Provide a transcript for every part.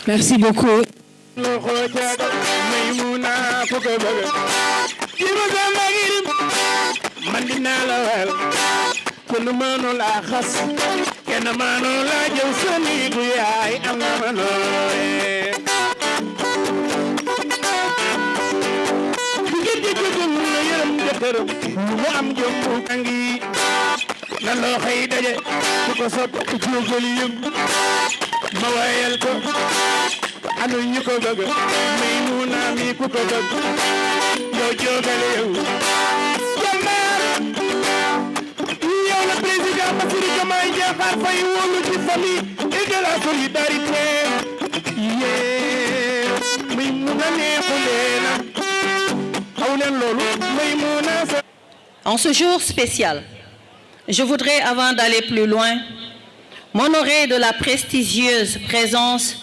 Merci beaucoup. En ce jour spécial, je voudrais, avant d'aller plus loin, m'honorer de la prestigieuse présence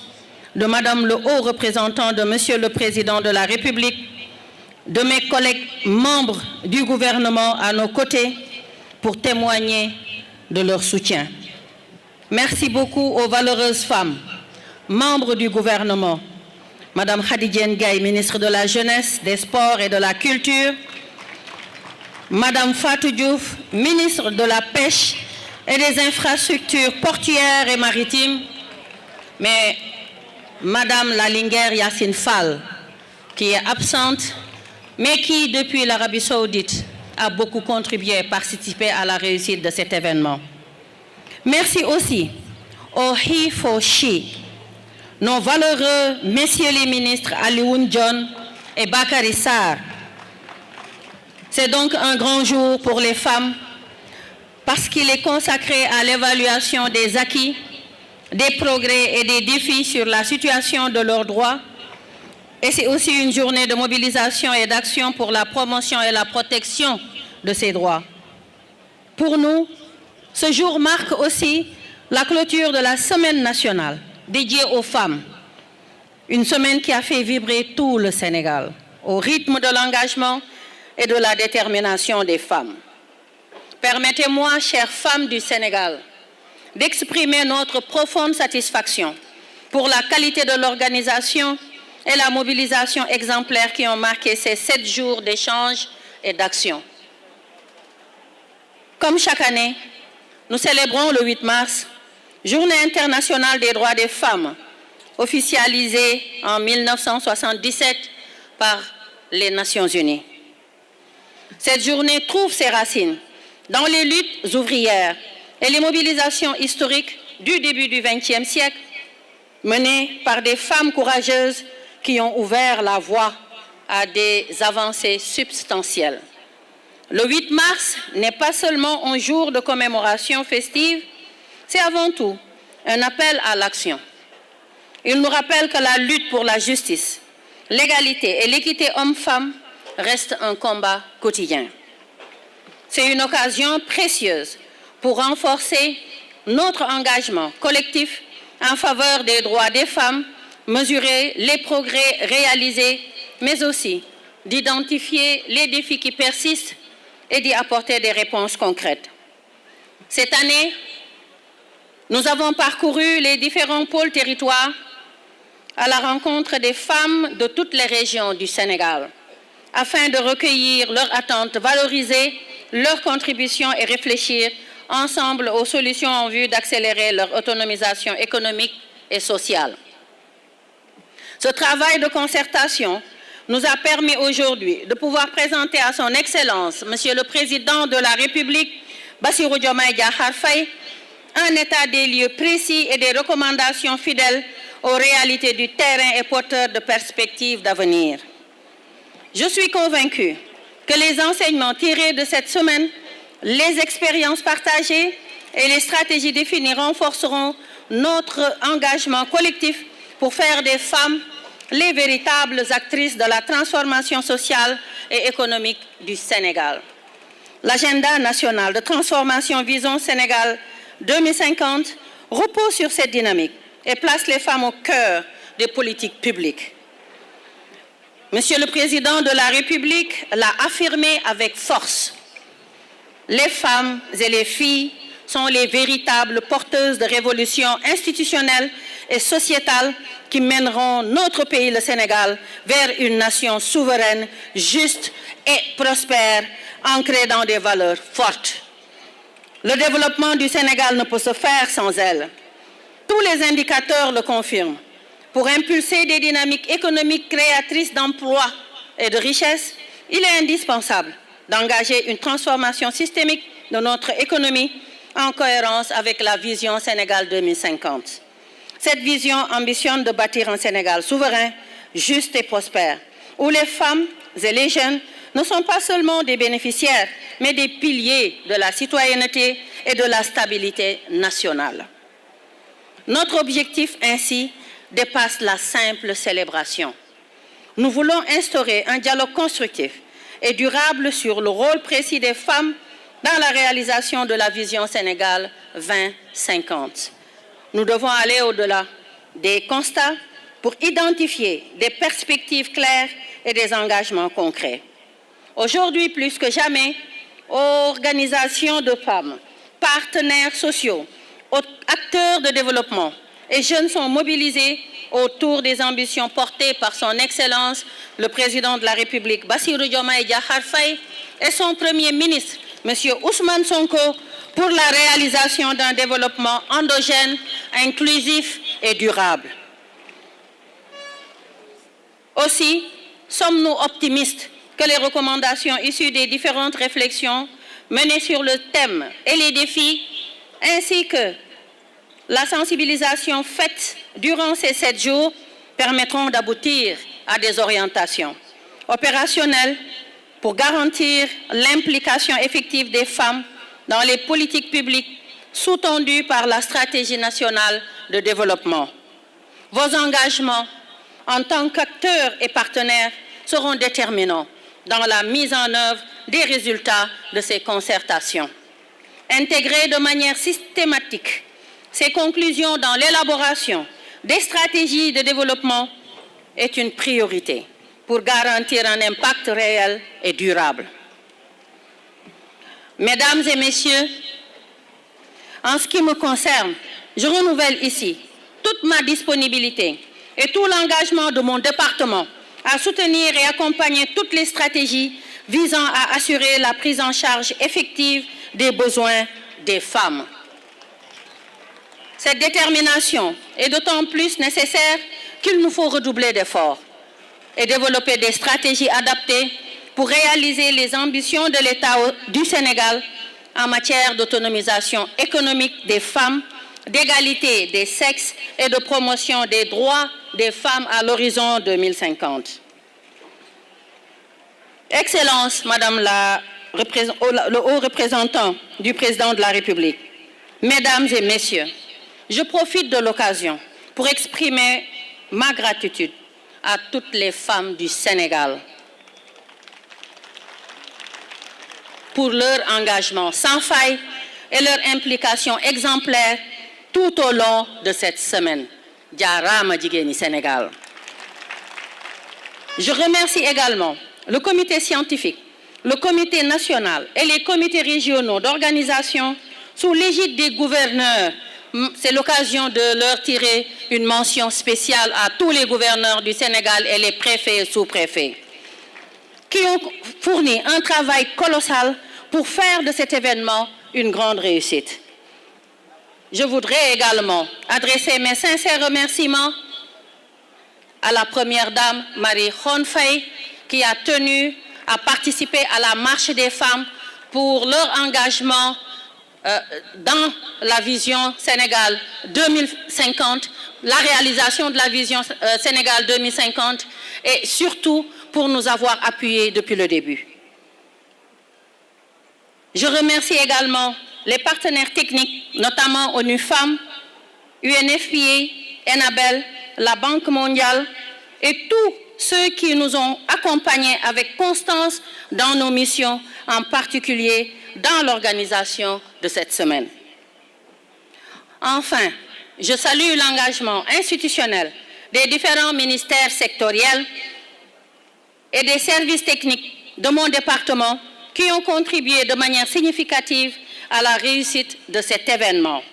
de Madame le Haut Représentant de Monsieur le Président de la République, de mes collègues membres du gouvernement à nos côtés pour témoigner de leur soutien. Merci beaucoup aux valeureuses femmes, membres du gouvernement, Madame Khadidienne Gaye, ministre de la Jeunesse, des Sports et de la Culture, Madame Fatou Diouf, ministre de la Pêche et des Infrastructures portuaires et maritimes, mais Madame la Linguère Yassine Fall, qui est absente, mais qui, depuis l'Arabie Saoudite, a beaucoup contribué et participé à la réussite de cet événement. Merci aussi au He for She, nos valeureux messieurs les ministres Alioune John et Bakary Sarr. C'est donc un grand jour pour les femmes parce qu'il est consacré à l'évaluation des acquis, des progrès et des défis sur la situation de leurs droits. Et c'est aussi une journée de mobilisation et d'action pour la promotion et la protection de ces droits. Pour nous, ce jour marque aussi la clôture de la Semaine nationale dédiée aux femmes. Une semaine qui a fait vibrer tout le Sénégal au rythme de l'engagement et de la détermination des femmes. Permettez-moi, chères femmes du Sénégal, d'exprimer notre profonde satisfaction pour la qualité de l'organisation et la mobilisation exemplaire qui ont marqué ces 7 jours d'échange et d'action. Comme chaque année, nous célébrons le 8 mars, Journée internationale des droits des femmes, officialisée en 1977 par les Nations Unies. Cette journée trouve ses racines dans les luttes ouvrières et les mobilisations historiques du début du XXe siècle, menées par des femmes courageuses qui ont ouvert la voie à des avancées substantielles. Le 8 mars n'est pas seulement un jour de commémoration festive, c'est avant tout un appel à l'action. Il nous rappelle que la lutte pour la justice, l'égalité et l'équité homme-femme reste un combat quotidien. C'est une occasion précieuse pour renforcer notre engagement collectif en faveur des droits des femmes, mesurer les progrès réalisés, mais aussi d'identifier les défis qui persistent et d'y apporter des réponses concrètes. Cette année, nous avons parcouru les différents pôles territoires à la rencontre des femmes de toutes les régions du Sénégal, afin de recueillir leurs attentes, valoriser leurs contributions et réfléchir ensemble aux solutions en vue d'accélérer leur autonomisation économique et sociale. Ce travail de concertation nous a permis aujourd'hui de pouvoir présenter à son Excellence, Monsieur le Président de la République, Bassirou Diomaye Diakhar Faye, un état des lieux précis et des recommandations fidèles aux réalités du terrain et porteurs de perspectives d'avenir. Je suis convaincue que les enseignements tirés de cette semaine, les expériences partagées et les stratégies définies renforceront notre engagement collectif pour faire des femmes les véritables actrices de la transformation sociale et économique du Sénégal. L'agenda national de transformation Vision Sénégal 2050 repose sur cette dynamique et place les femmes au cœur des politiques publiques. Monsieur le Président de la République l'a affirmé avec force. Les femmes et les filles sont les véritables porteuses de révolutions institutionnelles et sociétales qui qui mèneront notre pays, le Sénégal, vers une nation souveraine, juste et prospère, ancrée dans des valeurs fortes. Le développement du Sénégal ne peut se faire sans elle. Tous les indicateurs le confirment. Pour impulser des dynamiques économiques créatrices d'emplois et de richesses, il est indispensable d'engager une transformation systémique de notre économie en cohérence avec la vision Sénégal 2050. Cette vision ambitionne de bâtir un Sénégal souverain, juste et prospère, où les femmes et les jeunes ne sont pas seulement des bénéficiaires, mais des piliers de la citoyenneté et de la stabilité nationale. Notre objectif ainsi dépasse la simple célébration. Nous voulons instaurer un dialogue constructif et durable sur le rôle précis des femmes dans la réalisation de la vision Sénégal 2050. Nous devons aller au-delà des constats pour identifier des perspectives claires et des engagements concrets. Aujourd'hui, plus que jamais, organisations de femmes, partenaires sociaux, acteurs de développement et jeunes sont mobilisés autour des ambitions portées par son Excellence, le Président de la République, Bassirou Diomaye Diakhar Faye, et son Premier ministre, M. Ousmane Sonko, pour la réalisation d'un développement endogène, inclusif et durable. Aussi, sommes-nous optimistes que les recommandations issues des différentes réflexions menées sur le thème et les défis, ainsi que la sensibilisation faite durant ces 7 jours permettront d'aboutir à des orientations opérationnelles pour garantir l'implication effective des femmes dans les politiques publiques sous-tendues par la stratégie nationale de développement. Vos engagements en tant qu'acteurs et partenaires seront déterminants dans la mise en œuvre des résultats de ces concertations. Intégrer de manière systématique ces conclusions dans l'élaboration des stratégies de développement est une priorité pour garantir un impact réel et durable. Mesdames et messieurs, en ce qui me concerne, je renouvelle ici toute ma disponibilité et tout l'engagement de mon département à soutenir et accompagner toutes les stratégies visant à assurer la prise en charge effective des besoins des femmes. Cette détermination est d'autant plus nécessaire qu'il nous faut redoubler d'efforts et développer des stratégies adaptées pour réaliser les ambitions de l'État du Sénégal en matière d'autonomisation économique des femmes, d'égalité des sexes et de promotion des droits des femmes à l'horizon 2050. Excellence, Madame le haut représentant du Président de la République, Mesdames et Messieurs, je profite de l'occasion pour exprimer ma gratitude à toutes les femmes du Sénégal pour leur engagement sans faille et leur implication exemplaire tout au long de cette semaine. Jaarama jigéeni Sénégal. Je remercie également le comité scientifique, le comité national et les comités régionaux d'organisation sous l'égide des gouverneurs. C'est l'occasion de leur tirer une mention spéciale à tous les gouverneurs du Sénégal et les préfets et sous-préfets qui ont fourni un travail colossal pour faire de cet événement une grande réussite. Je voudrais également adresser mes sincères remerciements à la Première Dame Marie-Khone Faye qui a tenu à participer à la marche des femmes pour leur engagement dans la vision Sénégal 2050, la réalisation de la vision Sénégal 2050 et surtout pour nous avoir appuyés depuis le début. Je remercie également les partenaires techniques, notamment ONU Femmes, UNFPA, Enabel, la Banque mondiale et tous ceux qui nous ont accompagnés avec constance dans nos missions, en particulier dans l'organisation de cette semaine. Enfin, je salue l'engagement institutionnel des différents ministères sectoriels et des services techniques de mon département qui ont contribué de manière significative à la réussite de cet événement.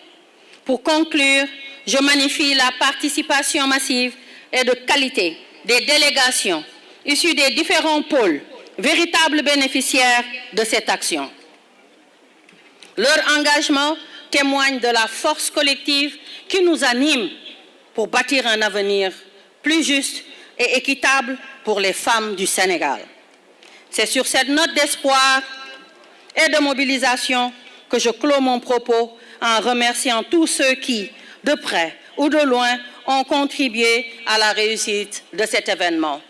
Pour conclure, je magnifie la participation massive et de qualité des délégations issues des différents pôles, véritables bénéficiaires de cette action. Leur engagement témoigne de la force collective qui nous anime pour bâtir un avenir plus juste et équitable pour les femmes du Sénégal. C'est sur cette note d'espoir et de mobilisation que je clôt mon propos en remerciant tous ceux qui, de près ou de loin, ont contribué à la réussite de cet événement.